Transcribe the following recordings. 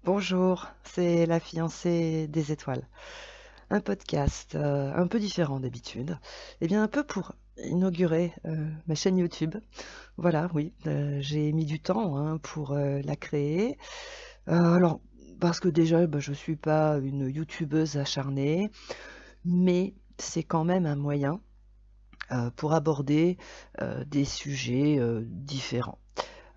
Bonjour, c'est la fiancée des étoiles. Un podcast un peu différent d'habitude. Eh bien, un peu pour inaugurer ma chaîne YouTube. Voilà, oui, j'ai mis du temps hein, pour la créer. Alors, parce que déjà, je ne suis pas une YouTubeuse acharnée, mais c'est quand même un moyen pour aborder des sujets différents.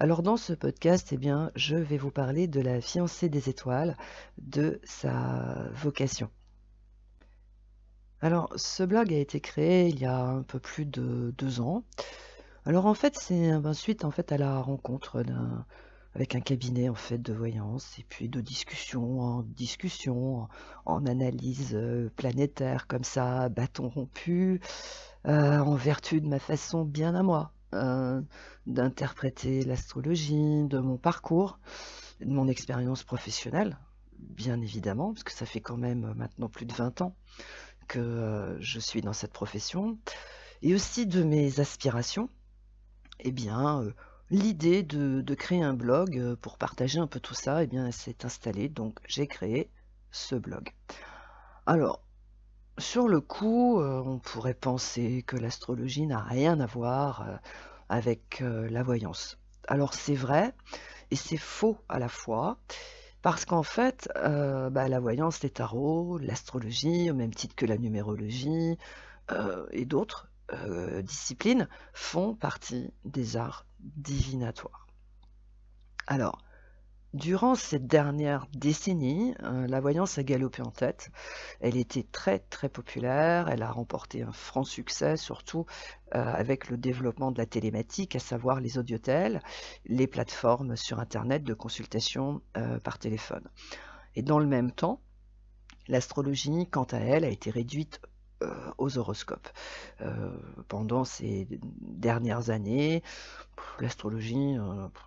Alors dans ce podcast, eh bien, je vais vous parler de la fiancée des étoiles, de sa vocation. Alors ce blog a été créé il y a un peu plus de 2 ans. Alors en fait, c'est suite en fait à la rencontre avec un cabinet en fait de voyance et puis de discussion en discussion, en analyse planétaire comme ça, bâton rompu, en vertu de ma façon bien à moi d'interpréter l'astrologie, de mon parcours, de mon expérience professionnelle, bien évidemment, parce que ça fait quand même maintenant plus de 20 ans que je suis dans cette profession, et aussi de mes aspirations. Eh bien, l'idée de créer un blog pour partager un peu tout ça, eh bien, elle s'est installée, donc j'ai créé ce blog. Alors, sur le coup, on pourrait penser que l'astrologie n'a rien à voir avec la voyance. Alors c'est vrai et c'est faux à la fois, parce qu'en fait, la voyance, les tarots, l'astrologie, au même titre que la numérologie et d'autres disciplines, font partie des arts divinatoires. Alors, durant cette dernière décennie, la voyance a galopé en tête. Elle était très, très populaire, elle a remporté un franc succès, surtout, avec le développement de la télématique, à savoir les audiotels, les plateformes sur internet de consultation, par téléphone. Et dans le même temps, l'astrologie, quant à elle, a été réduite, aux horoscopes. Pendant ces dernières années, l'astrologie,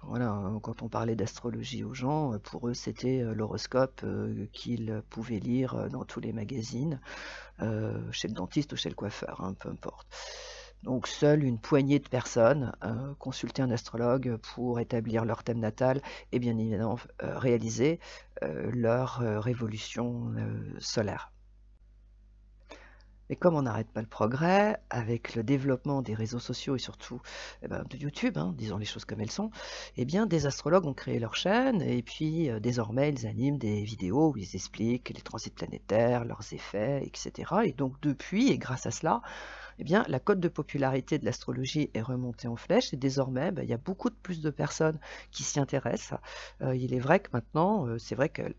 voilà, hein, quand on parlait d'astrologie aux gens, pour eux, c'était, l'horoscope, qu'ils pouvaient lire, dans tous les magazines, chez le dentiste ou chez le coiffeur, hein, peu importe. Donc seule une poignée de personnes, consultaient un astrologue pour établir leur thème natal et bien évidemment, réaliser, leur, révolution, solaire. Et comme on n'arrête pas le progrès, avec le développement des réseaux sociaux et surtout de YouTube, hein, disons les choses comme elles sont, eh bien des astrologues ont créé leur chaîne et puis désormais ils animent des vidéos où ils expliquent les transits planétaires, leurs effets, etc. Et donc depuis, et grâce à cela, eh bien la cote de popularité de l'astrologie est remontée en flèche et désormais il y a beaucoup de plus de personnes qui s'y intéressent. Il est vrai que maintenant, c'est vrai que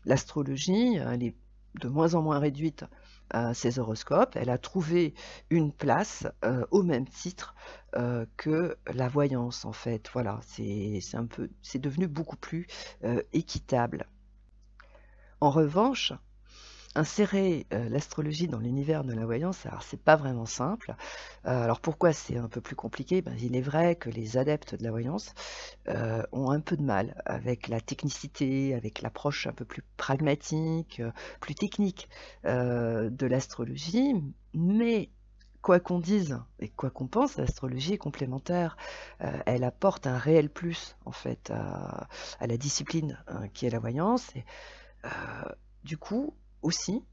l'astrologie, elle est de moins en moins réduite à ses horoscopes. Elle a trouvé une place au même titre que la voyance, en fait. Voilà, c'est devenu beaucoup plus équitable. En revanche, insérer l'astrologie dans l'univers de la voyance, alors c'est pas vraiment simple. Alors pourquoi c'est un peu plus compliqué? Il est vrai que les adeptes de la voyance ont un peu de mal avec la technicité, avec l'approche un peu plus pragmatique, plus technique de l'astrologie, mais quoi qu'on dise et quoi qu'on pense, l'astrologie est complémentaire. Elle apporte un réel plus en fait à la discipline qui est la voyance. Et, du coup, aussi,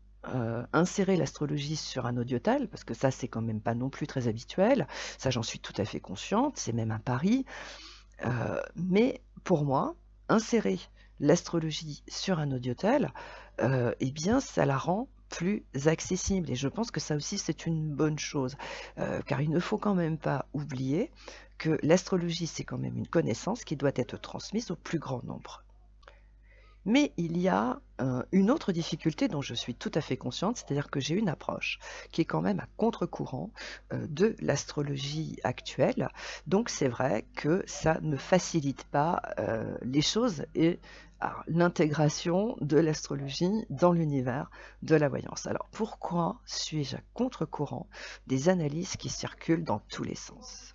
insérer l'astrologie sur un audiotel, parce que ça, c'est quand même pas non plus très habituel, ça j'en suis tout à fait consciente, c'est même un pari, mais pour moi, insérer l'astrologie sur un audiotel, eh bien, ça la rend plus accessible et je pense que ça aussi, c'est une bonne chose, car il ne faut quand même pas oublier que l'astrologie, c'est quand même une connaissance qui doit être transmise au plus grand nombre. Mais il y a, une autre difficulté dont je suis tout à fait consciente, c'est-à-dire que j'ai une approche qui est quand même à contre-courant, de l'astrologie actuelle. Donc c'est vrai que ça ne facilite pas, les choses et alors l'intégration de l'astrologie dans l'univers de la voyance. Alors pourquoi suis-je à contre-courant des analyses qui circulent dans tous les sens?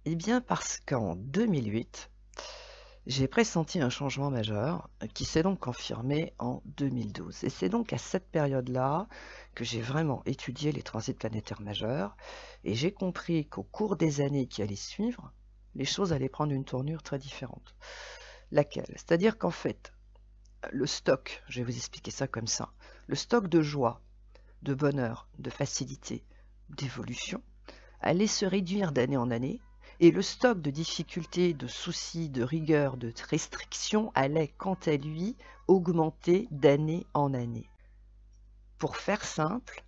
Eh bien parce qu'en 2008, j'ai pressenti un changement majeur qui s'est donc confirmé en 2012. Et c'est donc à cette période-là que j'ai vraiment étudié les transits planétaires majeurs et j'ai compris qu'au cours des années qui allaient suivre, les choses allaient prendre une tournure très différente. Laquelle? C'est-à-dire qu'en fait, le stock, je vais vous expliquer ça comme ça, le stock de joie, de bonheur, de facilité, d'évolution, allait se réduire d'année en année, et le stock de difficultés, de soucis, de rigueur, de restrictions allait quant à lui augmenter d'année en année. Pour faire simple,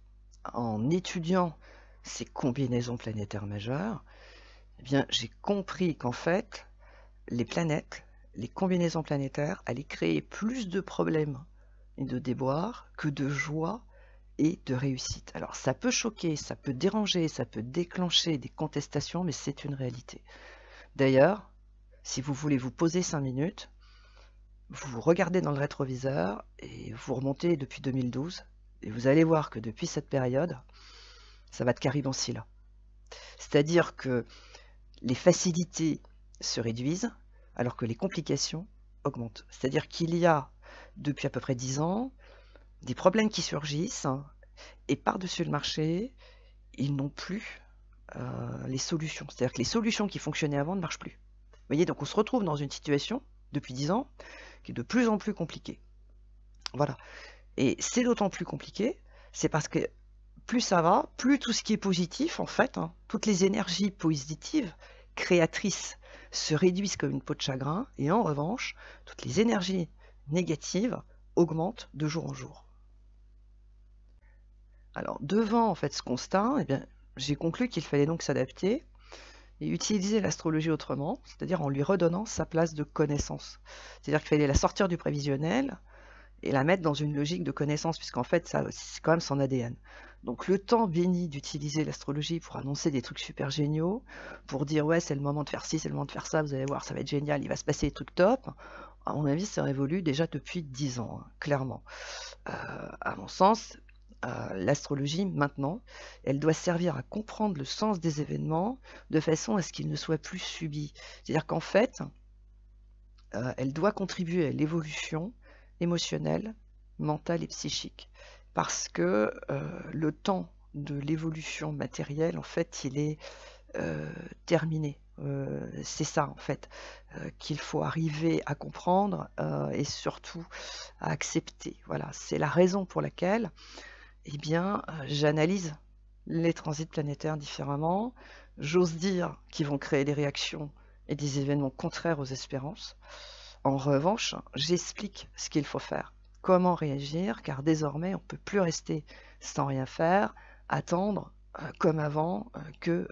en étudiant ces combinaisons planétaires majeures, eh bien, j'ai compris qu'en fait, les planètes, les combinaisons planétaires allaient créer plus de problèmes et de déboires que de joie et de réussite. Alors ça peut choquer, ça peut déranger, ça peut déclencher des contestations, mais c'est une réalité. D'ailleurs, si vous voulez vous poser 5 minutes, vous regardez dans le rétroviseur et vous remontez depuis 2012, et vous allez voir que depuis cette période, ça va de caribanci là. C'est-à-dire que les facilités se réduisent alors que les complications augmentent. C'est-à-dire qu'il y a, depuis à peu près 10 ans, des problèmes qui surgissent et par-dessus le marché, ils n'ont plus les solutions. C'est-à-dire que les solutions qui fonctionnaient avant ne marchent plus. Vous voyez, donc on se retrouve dans une situation, depuis 10 ans, qui est de plus en plus compliquée. Voilà. Et c'est d'autant plus compliqué, c'est parce que plus ça va, plus tout ce qui est positif, en fait, toutes les énergies positives, créatrices, se réduisent comme une peau de chagrin, et en revanche, toutes les énergies négatives augmentent de jour en jour. Alors, devant en fait ce constat, eh bien, j'ai conclu qu'il fallait donc s'adapter et utiliser l'astrologie autrement, c'est-à-dire en lui redonnant sa place de connaissance. C'est-à-dire qu'il fallait la sortir du prévisionnel et la mettre dans une logique de connaissance, puisqu'en fait, ça, c'est quand même son ADN. Donc le temps béni d'utiliser l'astrologie pour annoncer des trucs super géniaux, pour dire ouais, c'est le moment de faire ci, c'est le moment de faire ça, vous allez voir, ça va être génial, il va se passer des trucs top, à mon avis, ça révolue déjà depuis 10 ans, clairement. À mon sens, l'astrologie, maintenant, elle doit servir à comprendre le sens des événements de façon à ce qu'ils ne soient plus subis. C'est-à-dire qu'en fait, elle doit contribuer à l'évolution émotionnelle, mentale et psychique. Parce que le temps de l'évolution matérielle, en fait, il est terminé. C'est ça, en fait, qu'il faut arriver à comprendre et surtout à accepter. Voilà, c'est la raison pour laquelle eh bien, j'analyse les transits planétaires différemment. J'ose dire qu'ils vont créer des réactions et des événements contraires aux espérances. En revanche, j'explique ce qu'il faut faire, comment réagir, car désormais, on ne peut plus rester sans rien faire, attendre comme avant que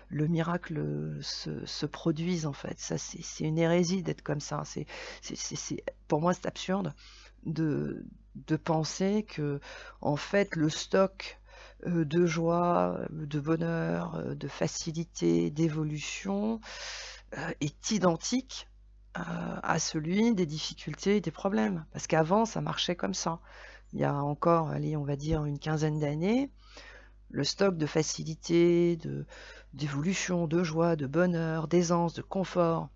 le miracle se produise, en fait. Ça, c'est une hérésie d'être comme ça. Pour moi, c'est absurde de penser que, en fait, le stock de joie, de bonheur, de facilité, d'évolution est identique à celui des difficultés et des problèmes. Parce qu'avant, ça marchait comme ça. Il y a encore, allez, on va dire une quinzaine d'années, le stock de facilité, d'évolution, de joie, de bonheur, d'aisance, de confort,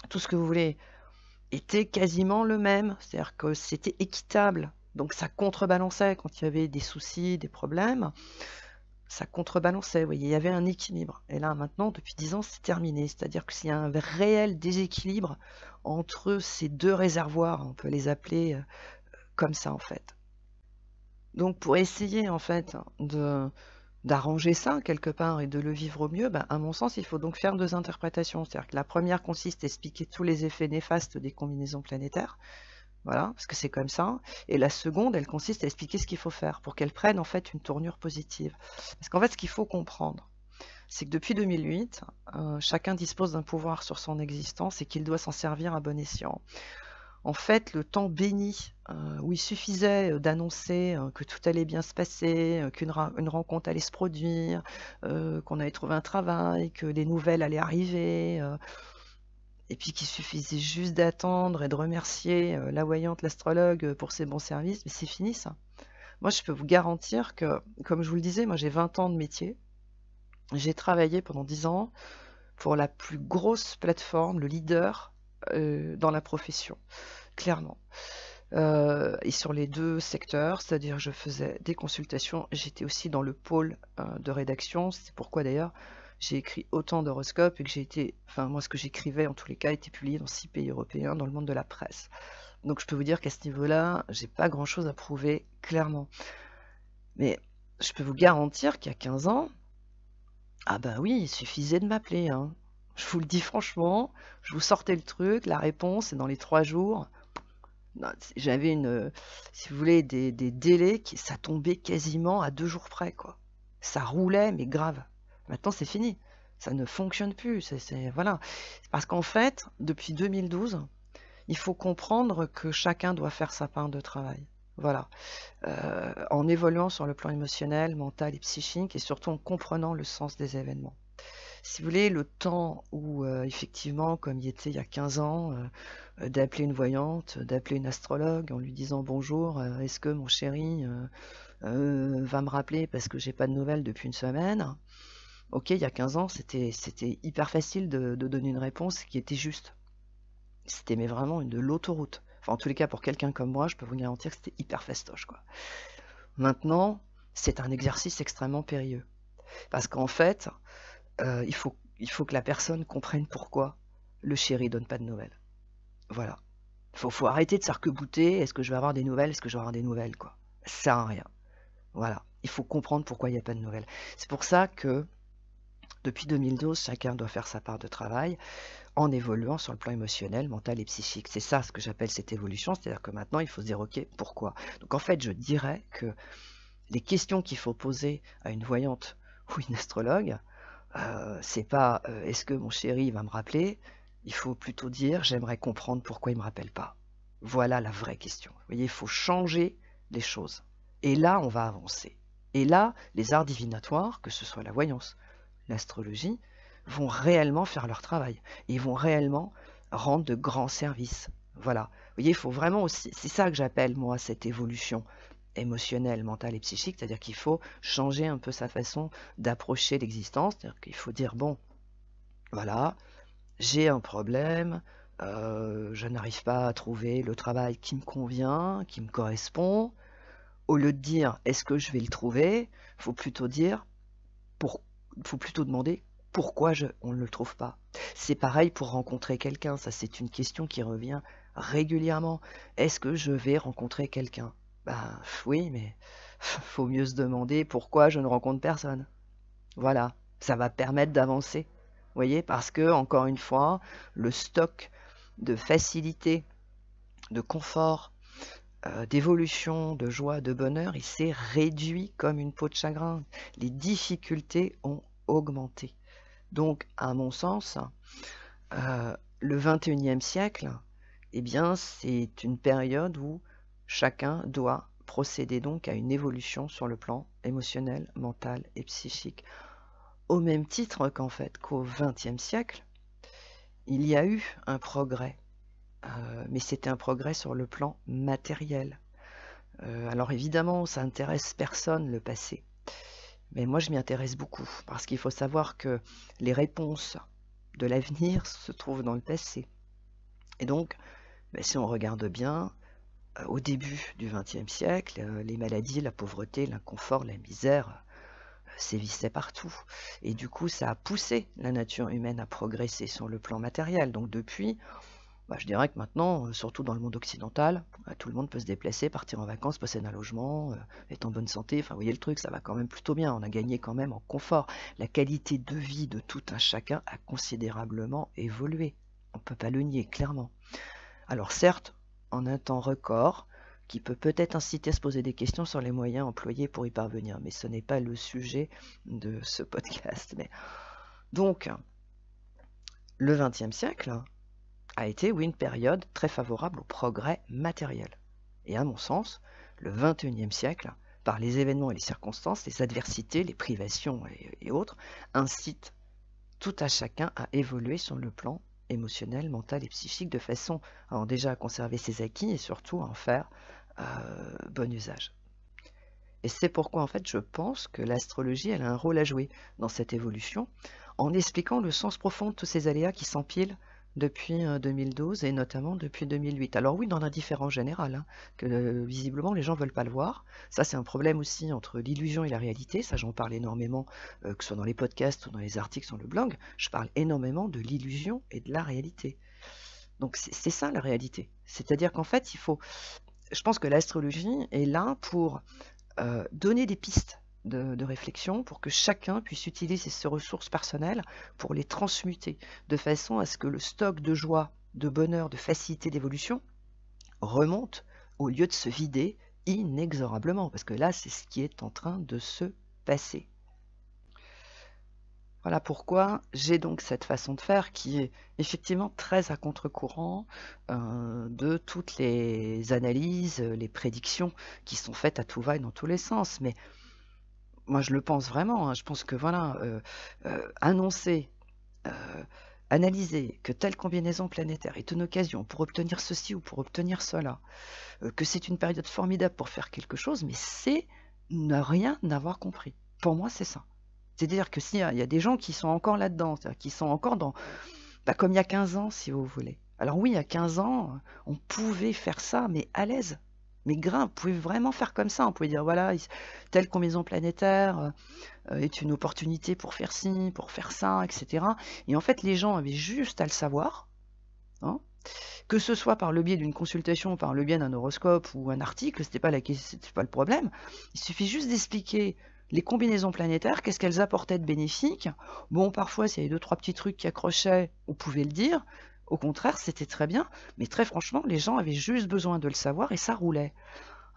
tout ce que vous voulez, était quasiment le même. C'est-à-dire que c'était équitable. Donc ça contrebalançait quand il y avait des soucis, des problèmes. Ça contrebalançait, vous voyez, il y avait un équilibre. Et là, maintenant, depuis 10 ans, c'est terminé. C'est-à-dire qu'il y a un réel déséquilibre entre ces deux réservoirs, on peut les appeler comme ça, en fait. Donc, pour essayer, en fait, d'arranger ça, quelque part, et de le vivre au mieux, à mon sens, il faut donc faire deux interprétations. C'est-à-dire que la première consiste à expliquer tous les effets néfastes des combinaisons planétaires, voilà, parce que c'est comme ça. Et la seconde, elle consiste à expliquer ce qu'il faut faire pour qu'elle prenne en fait une tournure positive. Parce qu'en fait, ce qu'il faut comprendre, c'est que depuis 2008, chacun dispose d'un pouvoir sur son existence et qu'il doit s'en servir à bon escient. En fait, le temps béni, où il suffisait d'annoncer que tout allait bien se passer, qu'une rencontre allait se produire, qu'on allait trouver un travail, que les nouvelles allaient arriver, et puis qu'il suffisait juste d'attendre et de remercier la voyante, l'astrologue pour ses bons services, mais c'est fini ça. Moi, je peux vous garantir que, comme je vous le disais, moi j'ai 20 ans de métier. J'ai travaillé pendant 10 ans pour la plus grosse plateforme, le leader dans la profession, clairement. Et sur les deux secteurs, c'est-à-dire je faisais des consultations, j'étais aussi dans le pôle de rédaction, c'est pourquoi d'ailleurs j'ai écrit autant d'horoscopes et que j'ai été, enfin moi ce que j'écrivais en tous les cas était publié dans 6 pays européens dans le monde de la presse. Donc je peux vous dire qu'à ce niveau-là, j'ai pas grand-chose à prouver, clairement. Mais je peux vous garantir qu'il y a 15 ans, ah bah oui, il suffisait de m'appeler, hein. Je vous le dis franchement, je vous sortais le truc, la réponse, et dans les 3 jours, j'avais si vous voulez, des délais qui, ça tombait quasiment à 2 jours près, quoi. Ça roulait, mais grave. Maintenant, c'est fini. Ça ne fonctionne plus. Voilà. Parce qu'en fait, depuis 2012, il faut comprendre que chacun doit faire sa part de travail. Voilà. En évoluant sur le plan émotionnel, mental et psychique, et surtout en comprenant le sens des événements. Si vous voulez, le temps où, effectivement, comme il était il y a 15 ans, d'appeler une voyante, d'appeler une astrologue en lui disant bonjour, est-ce que mon chéri va me rappeler parce que j'ai pas de nouvelles depuis une semaine. Ok, il y a 15 ans, c'était hyper facile de donner une réponse qui était juste. C'était mais vraiment de l'autoroute. Enfin, en tous les cas, pour quelqu'un comme moi, je peux vous garantir que c'était hyper fastoche, quoi. Maintenant, c'est un exercice extrêmement périlleux. Parce qu'en fait, il faut que la personne comprenne pourquoi le chéri donne pas de nouvelles. Voilà. Faut arrêter de s'arc-bouter. Est-ce que je vais avoir des nouvelles? Est-ce que je vais avoir des nouvelles, quoi? Ça sert à rien. Voilà. Il faut comprendre pourquoi il n'y a pas de nouvelles. C'est pour ça que depuis 2012, chacun doit faire sa part de travail en évoluant sur le plan émotionnel, mental et psychique. C'est ça ce que j'appelle cette évolution, c'est-à-dire que maintenant il faut se dire ok, pourquoi? Donc en fait je dirais que les questions qu'il faut poser à une voyante ou une astrologue, c'est pas est-ce que mon chéri va me rappeler? Il faut plutôt dire j'aimerais comprendre pourquoi il ne me rappelle pas. Voilà la vraie question. Vous voyez, il faut changer les choses. Et là, on va avancer. Et là, les arts divinatoires, que ce soit la voyance, l'astrologie, vont réellement faire leur travail. Ils vont réellement rendre de grands services. Voilà. Vous voyez, il faut vraiment aussi, c'est ça que j'appelle moi cette évolution émotionnelle, mentale et psychique, c'est-à-dire qu'il faut changer un peu sa façon d'approcher l'existence, c'est-à-dire qu'il faut dire, bon, voilà, j'ai un problème, je n'arrive pas à trouver le travail qui me convient, qui me correspond. Au lieu de dire est-ce que je vais le trouver, faut plutôt dire faut plutôt demander pourquoi on ne le trouve pas. C'est pareil pour rencontrer quelqu'un, ça c'est une question qui revient régulièrement. Est-ce que je vais rencontrer quelqu'un? Ben oui, mais faut mieux se demander pourquoi je ne rencontre personne. Voilà, ça va permettre d'avancer. Vous voyez, parce que, encore une fois, le stock de facilité, de confort, d'évolution, de joie, de bonheur, il s'est réduit comme une peau de chagrin. Les difficultés ont augmenté. Donc, à mon sens, le 21e siècle, eh bien, c'est une période où chacun doit procéder donc à une évolution sur le plan émotionnel, mental et psychique. Au même titre qu'en fait qu'au XXe siècle, il y a eu un progrès, mais c'était un progrès sur le plan matériel. Alors évidemment, ça intéresse personne le passé, mais moi je m'y intéresse beaucoup, parce qu'il faut savoir que les réponses de l'avenir se trouvent dans le passé. Et donc, si on regarde bien, au début du XXe siècle, les maladies, la pauvreté, l'inconfort, la misère sévissait partout. Et du coup, ça a poussé la nature humaine à progresser sur le plan matériel. Donc depuis, je dirais que maintenant, surtout dans le monde occidental, tout le monde peut se déplacer, partir en vacances, passer un logement, être en bonne santé. Enfin, vous voyez le truc, ça va quand même plutôt bien. On a gagné quand même en confort. La qualité de vie de tout un chacun a considérablement évolué. On ne peut pas le nier, clairement. Alors certes, en un temps record, qui peut peut-être inciter à se poser des questions sur les moyens employés pour y parvenir. Mais ce n'est pas le sujet de ce podcast. Donc, le XXe siècle a été, oui, une période très favorable au progrès matériel. Et à mon sens, le XXIe siècle, par les événements et les circonstances, les adversités, les privations et autres, incite tout à chacun à évoluer sur le plan émotionnel, mental et psychique de façon déjà à conserver ses acquis et surtout à en faire bon usage. Et c'est pourquoi en fait je pense que l'astrologie elle a un rôle à jouer dans cette évolution en expliquant le sens profond de tous ces aléas qui s'empilent depuis 2012 et notamment depuis 2008. Alors oui, dans l'indifférence générale, hein, que visiblement les gens veulent pas le voir. Ça, c'est un problème aussi entre l'illusion et la réalité. Ça, j'en parle énormément, que ce soit dans les podcasts ou dans les articles sur le blog. Je parle énormément de l'illusion et de la réalité. Donc c'est ça la réalité. C'est-à-dire qu'en fait, je pense que l'astrologie est là pour donner des pistes de réflexion pour que chacun puisse utiliser ses ressources personnelles pour les transmuter, de façon à ce que le stock de joie, de bonheur, de facilité d'évolution remonte au lieu de se vider inexorablement, parce que là, c'est ce qui est en train de se passer. Voilà pourquoi j'ai donc cette façon de faire qui est effectivement très à contre-courant de toutes les analyses, les prédictions qui sont faites à tout va et dans tous les sens. Mais moi, je le pense vraiment, hein. Je pense que voilà, annoncer, analyser que telle combinaison planétaire est une occasion pour obtenir ceci ou pour obtenir cela, que c'est une période formidable pour faire quelque chose, mais c'est ne rien avoir compris. Pour moi, c'est ça. C'est-à-dire que s'il y a des gens qui sont encore là-dedans, c'est-à-dire qui sont encore dans, comme il y a 15 ans, si vous voulez. Alors oui, il y a 15 ans, on pouvait faire ça, mais à l'aise. Mais grave, on pouvait vraiment faire comme ça. On pouvait dire, voilà, telle combinaison planétaire est une opportunité pour faire ci, pour faire ça, etc. Et en fait, les gens avaient juste à le savoir, hein, que ce soit par le biais d'une consultation, par le biais d'un horoscope ou un article, c'était pas le problème. Il suffit juste d'expliquer les combinaisons planétaires, qu'est-ce qu'elles apportaient de bénéfique. Bon, parfois, s'il y avait 2-3 petits trucs qui accrochaient, on pouvait le dire. Au contraire, c'était très bien, mais très franchement, les gens avaient juste besoin de le savoir et ça roulait.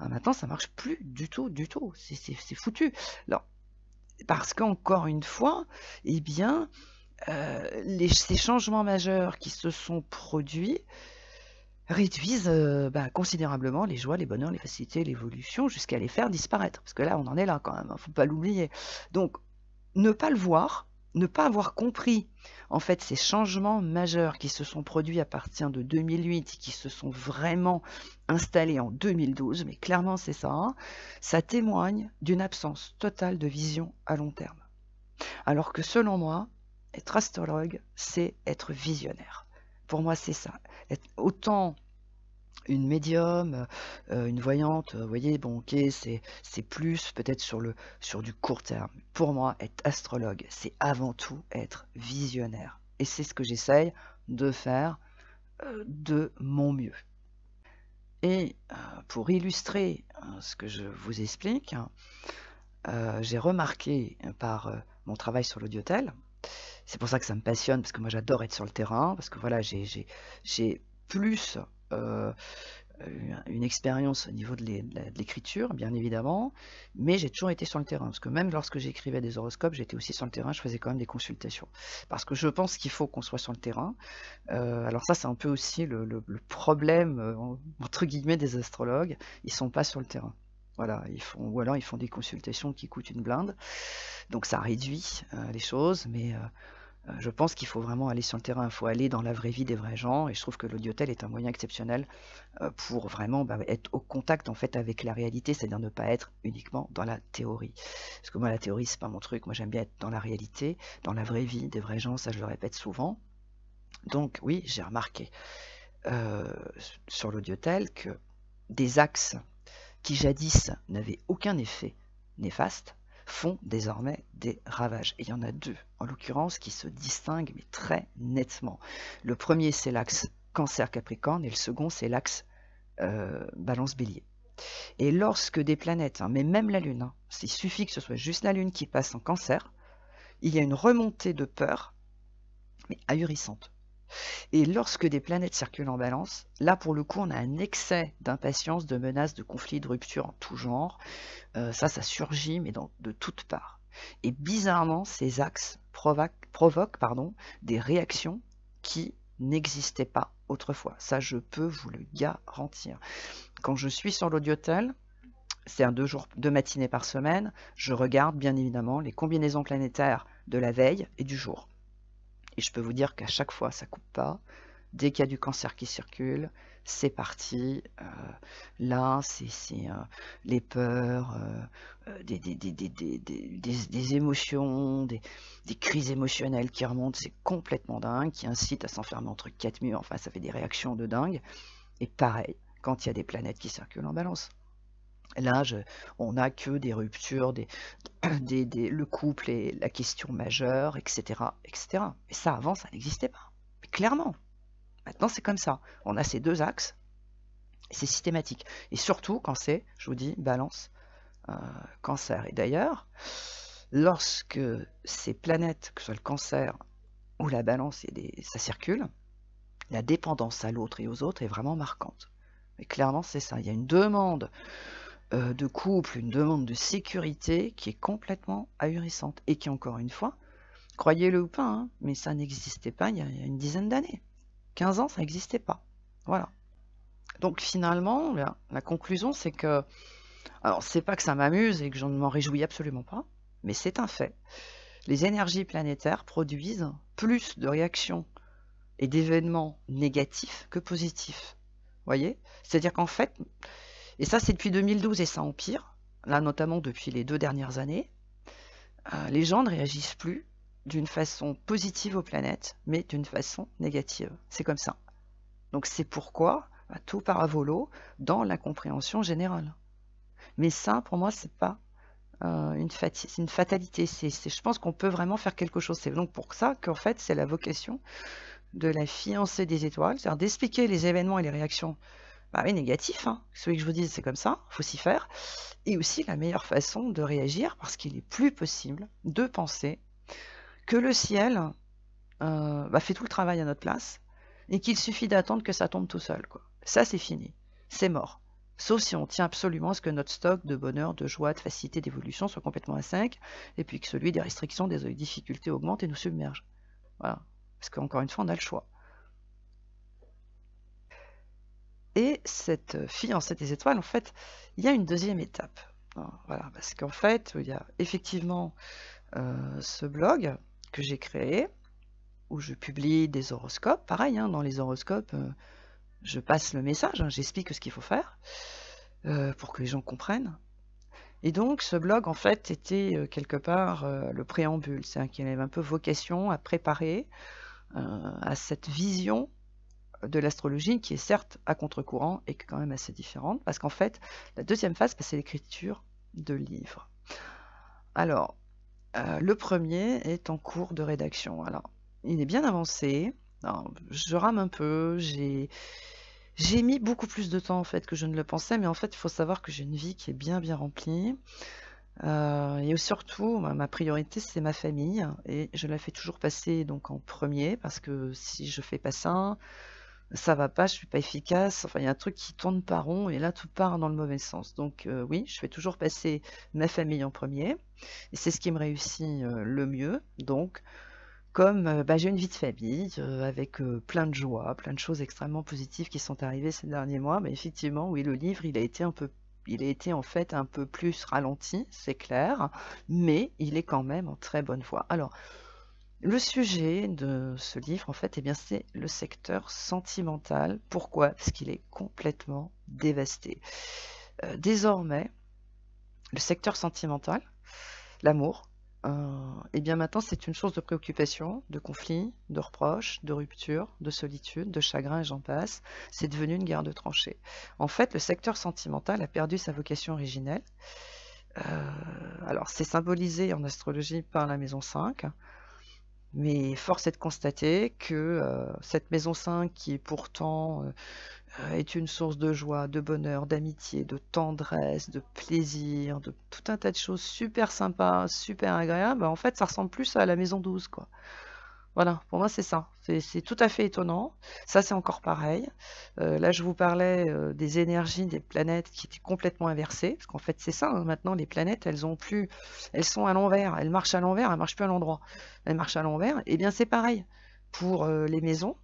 Maintenant, ça marche plus du tout, c'est foutu. Alors, parce qu'encore une fois, eh bien, ces changements majeurs qui se sont produits réduisent considérablement les joies, les bonheurs, les facilités, l'évolution, jusqu'à les faire disparaître. Parce que là, on en est là quand même, il ne faut pas l'oublier. Donc, ne pas le voir, ne pas avoir compris en fait ces changements majeurs qui se sont produits à partir de 2008 et qui se sont vraiment installés en 2012, mais clairement c'est ça, hein, ça témoigne d'une absence totale de vision à long terme. Alors que selon moi, être astrologue, c'est être visionnaire. Pour moi, c'est ça. Être autant une médium, une voyante, vous voyez, bon, ok, c'est plus peut-être sur du court terme. Pour moi, être astrologue, c'est avant tout être visionnaire. Et c'est ce que j'essaye de faire de mon mieux. Et pour illustrer ce que je vous explique, j'ai remarqué par mon travail sur l'audiotel, c'est pour ça que ça me passionne, parce que moi j'adore être sur le terrain, parce que voilà, j'ai plus une expérience au niveau de l'écriture, bien évidemment, mais j'ai toujours été sur le terrain, parce que même lorsque j'écrivais des horoscopes, j'étais aussi sur le terrain, je faisais quand même des consultations, parce que je pense qu'il faut qu'on soit sur le terrain. Alors ça, c'est un peu aussi le problème, entre guillemets, des astrologues, ils sont pas sur le terrain. Voilà, ou alors ils font des consultations qui coûtent une blinde, donc ça réduit les choses, mais je pense qu'il faut vraiment aller sur le terrain, il faut aller dans la vraie vie des vrais gens, et je trouve que l'audiotel est un moyen exceptionnel pour vraiment être au contact en fait avec la réalité, c'est-à-dire ne pas être uniquement dans la théorie. Parce que moi la théorie c'est pas mon truc, moi j'aime bien être dans la réalité, dans la vraie vie des vrais gens, ça je le répète souvent. Donc oui, j'ai remarqué sur l'audiotel que des axes qui jadis n'avaient aucun effet néfaste font désormais des ravages. Et il y en a deux, en l'occurrence, qui se distinguent mais très nettement. Le premier, c'est l'axe Cancer-Capricorne, et le second, c'est l'axe Balance-Bélier. Et lorsque des planètes, mais même la Lune, il suffit que ce soit juste la Lune qui passe en Cancer, il y a une remontée de peur, mais ahurissante. Et lorsque des planètes circulent en Balance, là pour le coup on a un excès d'impatience, de menaces, de conflits, de ruptures en tout genre. Ça surgit mais de toutes parts. Et bizarrement, ces axes provoquent des réactions qui n'existaient pas autrefois. Ça, je peux vous le garantir. Quand je suis sur l'audiotel, c'est 2 matinées par semaine, je regarde bien évidemment les combinaisons planétaires de la veille et du jour. Et je peux vous dire qu'à chaque fois, ça coupe pas. Dès qu'il y a du cancer qui circule, c'est parti. Là, c'est les peurs, des émotions, des crises émotionnelles qui remontent. C'est complètement dingue, qui incite à s'enfermer entre quatre murs. Enfin, ça fait des réactions de dingue. Et pareil, quand il y a des planètes qui circulent en balance. Là, on n'a que des ruptures, le couple est la question majeure, etc., etc. Et ça, avant, ça n'existait pas. Mais clairement. Maintenant, c'est comme ça. On a ces deux axes, et c'est systématique. Et surtout quand c'est, je vous dis, balance, cancer. Et d'ailleurs, lorsque ces planètes, que ce soit le cancer ou la balance, ça circule, la dépendance à l'autre et aux autres est vraiment marquante. Mais clairement, c'est ça. Il y a une demande de couple, une demande de sécurité qui est complètement ahurissante. Et qui, encore une fois, croyez-le ou pas, hein, mais ça n'existait pas il y a une dizaine d'années. 15 ans, ça n'existait pas. Voilà. Donc finalement, la conclusion, c'est que... Alors, c'est pas que ça m'amuse et que je ne m'en réjouis absolument pas, mais c'est un fait. Les énergies planétaires produisent plus de réactions et d'événements négatifs que positifs. Vous voyez? C'est-à-dire qu'en fait, et ça c'est depuis 2012 et ça empire, là notamment depuis les 2 dernières années, les gens ne réagissent plus d'une façon positive aux planètes, mais d'une façon négative. C'est comme ça. Donc c'est pourquoi tout part à volo dans la compréhension générale. Mais ça, pour moi, c'est pas c'est une fatalité. Je pense qu'on peut vraiment faire quelque chose. C'est donc pour ça qu'en fait, c'est la vocation de la fiancée des étoiles, c'est-à-dire d'expliquer les événements et les réactions négatifs. Hein. Celui que je vous dis, c'est comme ça, il faut s'y faire. Et aussi la meilleure façon de réagir, parce qu'il est plus possible de penser que le ciel fait tout le travail à notre place et qu'il suffit d'attendre que ça tombe tout seul, quoi. Ça, c'est fini. C'est mort. Sauf si on tient absolument à ce que notre stock de bonheur, de joie, de facilité, d'évolution soit complètement à 5, et puis que celui des restrictions, des difficultés augmente et nous submerge. Voilà. Parce qu'encore une fois, on a le choix. Et cette fiancée des étoiles, en fait, il y a une deuxième étape. Voilà, parce qu'en fait, il y a effectivement ce blog que j'ai créé, où je publie des horoscopes. Pareil, hein, dans les horoscopes, je passe le message, hein, j'explique ce qu'il faut faire pour que les gens comprennent. Et donc, ce blog, en fait, était quelque part le préambule. C'est-à-dire qu'il avait un peu vocation à préparer à cette vision de l'astrologie qui est certes à contre-courant et quand même assez différente. Parce qu'en fait, la deuxième phase, c'est l'écriture de livres. Alors, le premier est en cours de rédaction. Alors, il est bien avancé. Alors, je rame un peu, j'ai mis beaucoup plus de temps en fait que je ne le pensais, mais en fait il faut savoir que j'ai une vie qui est bien remplie. Et surtout, ma priorité c'est ma famille, et je la fais toujours passer donc en premier, parce que si je fais pas ça va pas, je suis pas efficace, enfin il y a un truc qui tourne pas rond, et là tout part dans le mauvais sens. Donc oui, je fais toujours passer ma famille en premier, et c'est ce qui me réussit le mieux. Donc comme j'ai une vie de famille avec plein de joie, plein de choses extrêmement positives qui sont arrivées ces derniers mois, effectivement, oui, le livre, il a été en fait un peu plus ralenti, c'est clair, mais il est quand même en très bonne voie. Alors, le sujet de ce livre, en fait, c'est le secteur sentimental. Pourquoi? Parce qu'il est complètement dévasté. Désormais, le secteur sentimental, l'amour, maintenant c'est une source de préoccupation, de conflit, de reproches, de rupture, de solitude, de chagrin et j'en passe. C'est devenu une guerre de tranchées. En fait, le secteur sentimental a perdu sa vocation originelle. Alors c'est symbolisé en astrologie par la maison 5, mais force est de constater que cette maison 5, qui est pourtant est une source de joie, de bonheur, d'amitié, de tendresse, de plaisir, de tout un tas de choses super sympas, super agréables, en fait ça ressemble plus à la maison 12, quoi. Voilà, pour moi c'est ça, c'est tout à fait étonnant. Ça c'est encore pareil. Là je vous parlais des énergies des planètes qui étaient complètement inversées, parce qu'en fait c'est ça, hein, maintenant les planètes elles sont à l'envers, elles marchent à l'envers, elles marchent plus à l'endroit, elles marchent à l'envers. Et bien c'est pareil pour les maisons.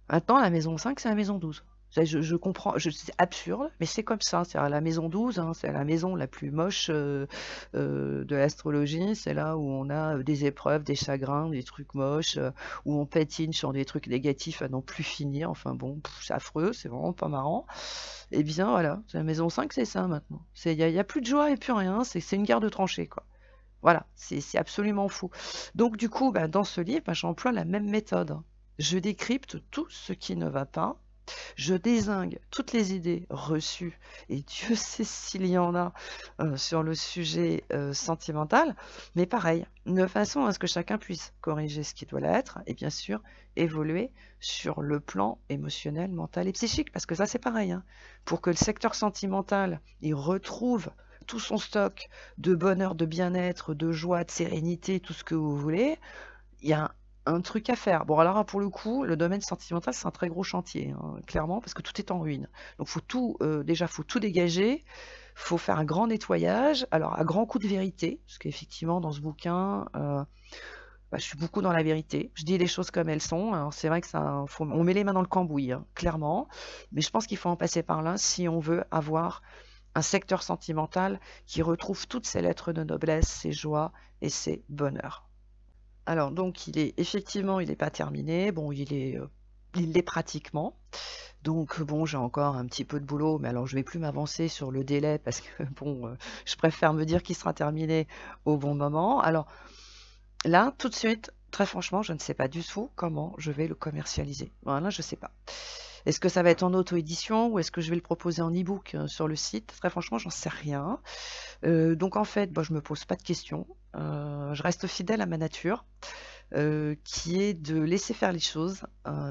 Maintenant la maison 5 c'est la maison 12. Je comprends, c'est absurde, mais c'est comme ça. C'est à la maison 12, hein, c'est la maison la plus moche de l'astrologie. C'est là où on a des épreuves, des chagrins, des trucs moches, où on patine sur des trucs négatifs à n'en plus finir. Enfin bon, c'est affreux, c'est vraiment pas marrant. Et bien voilà, c'est la maison 5, c'est ça maintenant. Y a plus de joie et plus rien, c'est une guerre de tranchées, quoi. Voilà, c'est absolument fou. Donc du coup, bah, dans ce livre, bah, j'emploie la même méthode, hein. Je décrypte tout ce qui ne va pas, je dézingue toutes les idées reçues, et Dieu sait s'il y en a sur le sujet sentimental, mais pareil, de façon à ce que chacun puisse corriger ce qui doit l'être, et bien sûr évoluer sur le plan émotionnel, mental et psychique, parce que ça c'est pareil, hein. Pour que le secteur sentimental il retrouve tout son stock de bonheur, de bien-être, de joie, de sérénité, tout ce que vous voulez, il y a un truc à faire. Bon, alors pour le coup, le domaine sentimental, c'est un très gros chantier, hein, clairement, parce que tout est en ruine. Donc faut tout, déjà, faut tout dégager, faut faire un grand nettoyage, alors à grand coup de vérité, parce qu'effectivement, dans ce bouquin, bah, je suis beaucoup dans la vérité. Je dis les choses comme elles sont. Alors c'est vrai que on met les mains dans le cambouis, hein, clairement, mais je pense qu'il faut en passer par là si on veut avoir un secteur sentimental qui retrouve toutes ses lettres de noblesse, ses joies et ses bonheurs. Alors donc effectivement, il n'est pas terminé. Bon, il l'est pratiquement. Donc bon, j'ai encore un petit peu de boulot, mais alors je vais plus m'avancer sur le délai parce que bon, je préfère me dire qu'il sera terminé au bon moment. Alors là, tout de suite, très franchement, je ne sais pas du tout comment je vais le commercialiser. Voilà, je sais pas. Est-ce que ça va être en auto-édition ou est-ce que je vais le proposer en e-book sur le site? Très franchement, j'en sais rien. Donc en fait, bah, je me pose pas de questions. Je reste fidèle à ma nature, qui est de laisser faire les choses,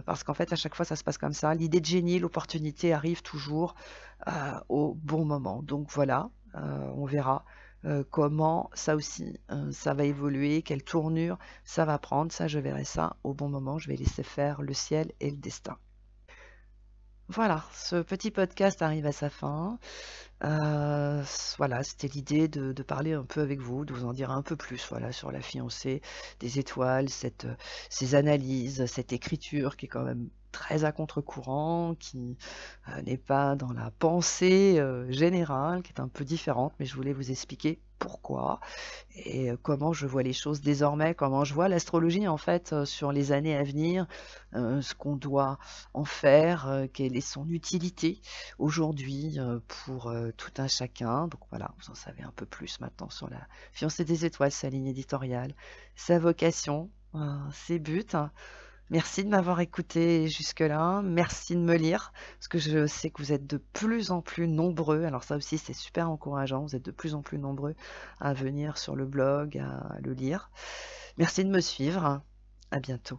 parce qu'en fait, à chaque fois, ça se passe comme ça. L'idée de génie, l'opportunité arrive toujours au bon moment. Donc voilà, on verra comment ça aussi, ça va évoluer, quelle tournure ça va prendre. Ça, je verrai ça au bon moment. Je vais laisser faire le ciel et le destin. Voilà, ce petit podcast arrive à sa fin. Voilà, c'était l'idée de parler un peu avec vous, de vous en dire un peu plus, voilà, sur la fiancée des étoiles, ces analyses, cette écriture qui est quand même très à contre-courant, qui n'est pas dans la pensée générale, qui est un peu différente, mais je voulais vous expliquer pourquoi et comment je vois les choses désormais, comment je vois l'astrologie en fait sur les années à venir, ce qu'on doit en faire, quelle est son utilité aujourd'hui pour tout un chacun. Donc voilà, vous en savez un peu plus maintenant sur la fiancée des étoiles, sa ligne éditoriale, sa vocation, ses buts. Merci de m'avoir écouté jusque-là. Merci de me lire, parce que je sais que vous êtes de plus en plus nombreux. Alors ça aussi, c'est super encourageant. Vous êtes de plus en plus nombreux à venir sur le blog, à le lire. Merci de me suivre. À bientôt.